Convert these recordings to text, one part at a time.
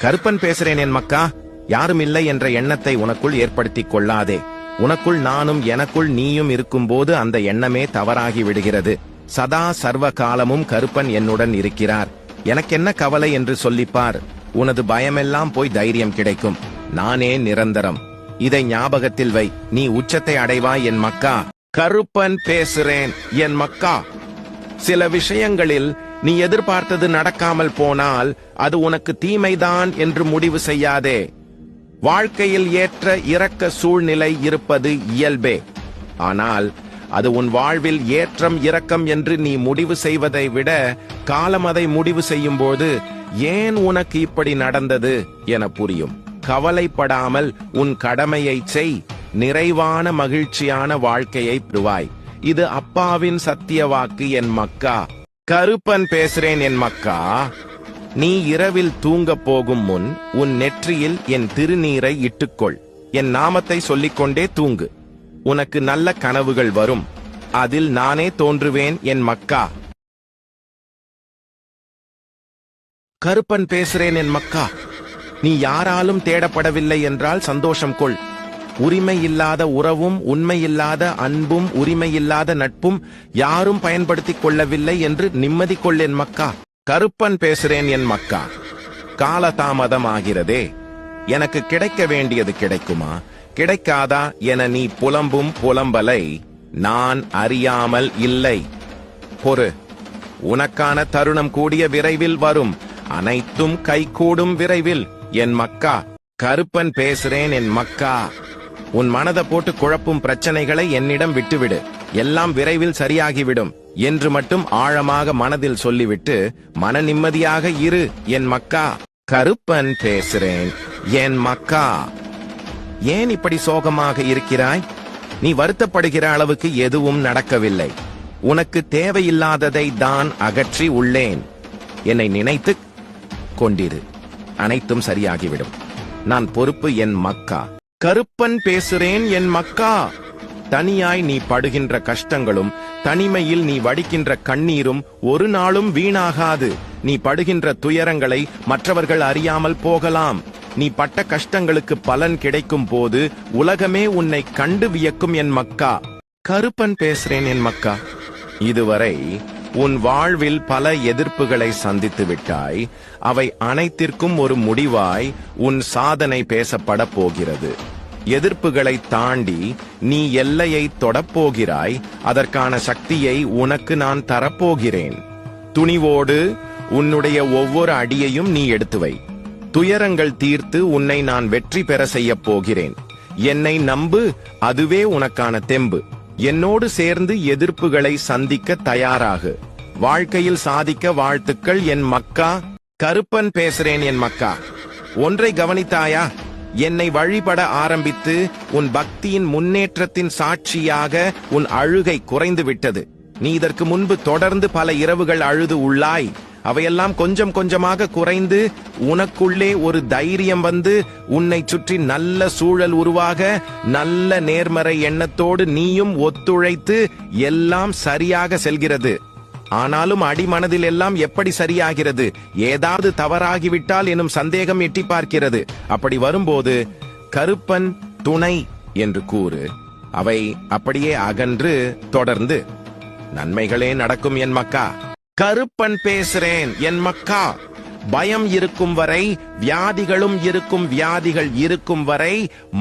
கருப்பன் பேசுறேன் என் மக்கா. யாரும் இல்லை என்ற எண்ணத்தை உனக்குள் ஏற்படுத்திக் கொள்ளாதே. உனக்குள் நானும் எனக்குள் நீயும் இருக்கும்போது அந்த எண்ணமே தவறாகி விடுகிறது. சதா சர்வ காலமும் கருப்பன் என்னுடன் இருக்கிறார். எனக்கென்ன கவலை என்று சொல்லிப்பார். உனது பயமெல்லாம் போய் தைரியம் கிடைக்கும். நானே நிரந்தரம். இதை ஞாபகத்தில் வை. நீ உச்சத்தை அடைவாய் என் மக்கா. கருப்பன் பேசுறேன் என் மக்கா. சில விஷயங்களில் நீ எதிர்பார்த்தது நடக்காமல் போனால் அது உனக்கு தீமைதான் என்று முடிவு செய்யாதே. வாழ்க்கையில் ஏற்ற இறக்க சூழ்நிலை இருப்பது இயல்பே. ஆனால் அது உன் வாழ்வில் ஏற்றம் இரக்கம் என்று நீ முடிவு செய்வதை விட காலம் அதை முடிவு செய்யும் போது ஏன் உனக்கு இப்படி நடந்தது என புரியும். கவலைப்படாமல் உன் கடமையை செய். நிறைவான மகிழ்ச்சியான வாழ்க்கையை பெறுவாய். இது அப்பாவின் சத்திய வாக்கு என் மக்கா. கருப்பன் பேசுறேன் என் மக்கா. நீ இரவில் தூங்கப் போகும் முன் உன் நெற்றியில் என் திருநீரை இட்டுக்கொள். என் நாமத்தை சொல்லிக்கொண்டே தூங்கு. உனக்கு நல்ல கனவுகள் வரும். அதில் நானே தோன்றுவேன் என் மக்கா. கருப்பன் பேசுறேன் என் மக்கா. நீ யாராலும் தேடப்படவில்லை என்றால் சந்தோஷம் கொள். உரிமை இல்லாத உறவும் உண்மையில்லாத அன்பும் உரிமையில்லாத நட்பும் யாரும் பயன்படுத்திக் கொள்ளவில்லை என்று நிம்மதி கொள் என் மக்கா. கருப்பன் பேசுறேன் என் மக்கா. காலதாமதம் ஆகிறதே. எனக்கு கிடைக்க வேண்டியது கிடைக்குமா கிடைக்காதா என நீ புலம்பும் புலம்பலை நான் அறியாமல் இல்லை. பொறு. உனக்கான தருணம் கூடிய விரைவில் வரும். அனைத்தும் கைகூடும் விரைவில் என் மக்கா. கருப்பன் பேசுறேன் என் மக்கா. உன் மனதை போட்டு குழப்பும் பிரச்சனைகளை என்னிடம் விட்டுவிடு. எல்லாம் விரைவில் சரியாகிவிடும் என்று மட்டும் ஆழமாக மனதில் சொல்லிவிட்டு மன நிம்மதியாக இரு என் மக்கா. கருப்பன் பேசுறேன் என் மக்கா. ஏன் இப்படி சோகமாக இருக்கிறாய்? நீ வருத்தப்படுகிற அளவுக்கு எதுவும் நடக்கவில்லை. உனக்கு தேவையில்லாததை தான் அகற்றி உள்ளேன். என்னை நினைத்து கொண்டிரு. அனைத்தும் சரியாகிவிடும். நான் பொறுப்பு என் மக்கா. கருப்பன் பேசுறேன் என் மக்கா. தனியாய் நீ படுகின்ற கஷ்டங்களும் தனிமையில் நீ வடிக்கின்ற கண்ணீரும் ஒரு நாளும் வீணாகாது. நீ படுகின்ற துயரங்களை மற்றவர்கள் அறியாமல் போகலாம். நீ பட்ட கஷ்டங்களுக்கு பலன் கிடைக்கும் போது உலகமே உன்னை கண்டு வியக்கும் என் மக்கா. கருப்பன் பேசுறேன் என் மக்கா. இதுவரை உன் வாழ்வில் பல எதிர்ப்புகளை சந்தித்து விட்டாய். அவை அனைத்திற்கும் ஒரு முடிவாய் உன் சாதனை பேசப்பட போகிறது. எதிர்ப்புகளை தாண்டி நீ எல்லையை தொடப்போகிறாய். அதற்கான சக்தியை உனக்கு நான் தரப்போகிறேன். துணிவோடு உன்னுடைய ஒவ்வொரு அடியையும் நீ எடுத்து வை. துயரங்கள் தீர்த்து உன்னை நான் வெற்றி பெற செய்யப் போகிறேன். என்னை நம்பு. அதுவே உனக்கான தெம்பு. என்னோடு சேர்ந்து எதிர்ப்புகளை சந்திக்க தயாராகு. வாழ்க்கையில் சாதிக்க வாழ்த்துக்கள் என் மக்கா. கருப்பன் பேசுறேன் என் மக்கா. ஒன்றை கவனித்தாயா? என்னை வழிபட ஆரம்பித்து உன் பக்தியின் முன்னேற்றத்தின் சாட்சியாக உன் அழுகை குறைந்து விட்டது. நீ இதற்கு முன்பு தொடர்ந்து பல இரவுகள் அழுது உள்ளாய். அவையெல்லாம் கொஞ்சம் கொஞ்சமாக குறைந்து உனக்குள்ளே ஒரு தைரியம் வந்து உன்னை சுற்றி நல்ல சூழல் உருவாக நல்ல நேர்மறை எண்ணத்தோடு நீயும் ஒத்துழைத்து எல்லாம் சரியாக செல்கிறது. ஆனாலும் அடிமனதில் எல்லாம் எப்படி சரியாகிறது? ஏதாவது தவறாகிவிட்டால் எனும் சந்தேகம் எட்டி பார்க்கிறது. அப்படி வரும்போது கருப்பன் துணை என்று கூறு. அவை அப்படியே அகன்று தொடர்ந்து நன்மைகளே நடக்கும் என் மக்கா. கருப்பன் பேசுறேன் என் மக்கா. பயம் இருக்கும் வரை வியாதிகளும் இருக்கும். வியாதிகள் இருக்கும் வரை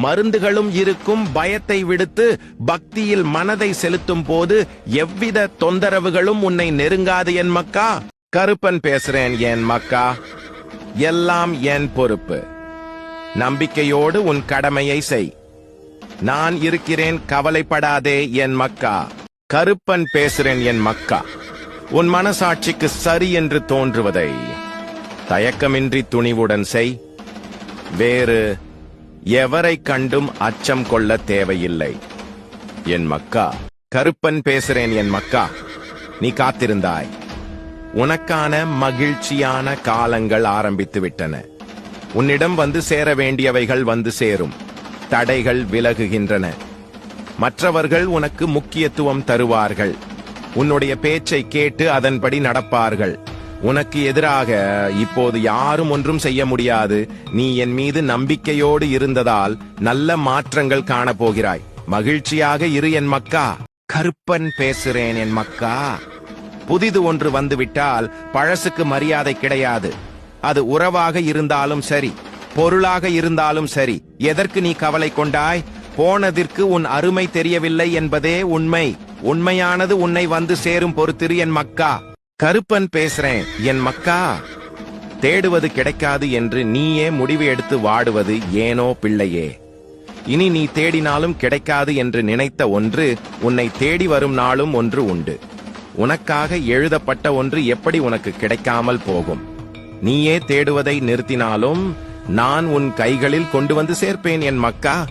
மருந்துகளும் இருக்கும். பயத்தை விடுத்து பக்தியில் மனதை செலுத்தும் போது எவ்வித தொந்தரவுகளும் உன்னை நெருங்காது என் மக்கா. கருப்பன் பேசுறேன் என் மக்கா. எல்லாம் என் பொறுப்பு. நம்பிக்கையோடு உன் கடமையை செய். நான் இருக்கிறேன், கவலைப்படாதே என் மக்கா. கருப்பன் பேசுறேன் என் மக்கா. உன் மனசாட்சிக்கு சரி என்று தோன்றுவதை தயக்கமின்றி துணிவுடன் செய். வேறு எவரை கண்டும் அச்சம் கொள்ள தேவையில்லை என் மக்கா. கருப்பன் பேசுறேன் என் மக்கா. நீ காத்திருந்தாய். உனக்கான மகிழ்ச்சியான காலங்கள் ஆரம்பித்து விட்டன. உன்னிடம் வந்து சேர வேண்டியவைகள் வந்து சேரும். தடைகள் விலகுகின்றன. மற்றவர்கள் உனக்கு முக்கியத்துவம் தருவார்கள். உன்னுடைய பேச்சை கேட்டு அதன்படி நடப்பார்கள். உனக்கு எதிராக இப்போது யாரும் ஒன்றும் செய்ய முடியாது. நீ என் மீது நம்பிக்கையோடு இருந்ததால் நல்ல மாற்றங்கள் காணப்போகிறாய். மகிழ்ச்சியாக இரு என் மக்கா. கருப்பன் பேசுறேன் என் மக்கா. புதிது ஒன்று வந்துவிட்டால் பழசுக்கு மரியாதை கிடையாது. அது உறவாக இருந்தாலும் சரி, பொருளாக இருந்தாலும் சரி. எதற்கு நீ கவலை கொண்டாய்? போனதிற்கு உன் அருமை தெரியவில்லை என்பதே உண்மை. உண்மையானது உன்னை வந்து சேரும் பொறுத்திரு என் மக்கா. கருப்பன் பேசுறேன் என் மக்கா. தேடுவது கிடைக்காது என்று நீயே முடிவு எடுத்து வாடுவது ஏனோ பிள்ளையே. இனி நீ தேடினாலும் கிடைக்காது என்று நினைத்த ஒன்று உன்னை தேடி வரும் நாளும் ஒன்று உண்டு. உனக்காக எழுதப்பட்ட ஒன்று எப்படி உனக்கு கிடைக்காமல் போகும்? நீயே தேடுவதை நிறுத்தினாலும் நான் உன் கைகளில் கொண்டு வந்து சேர்ப்பேன் என் மக்கா.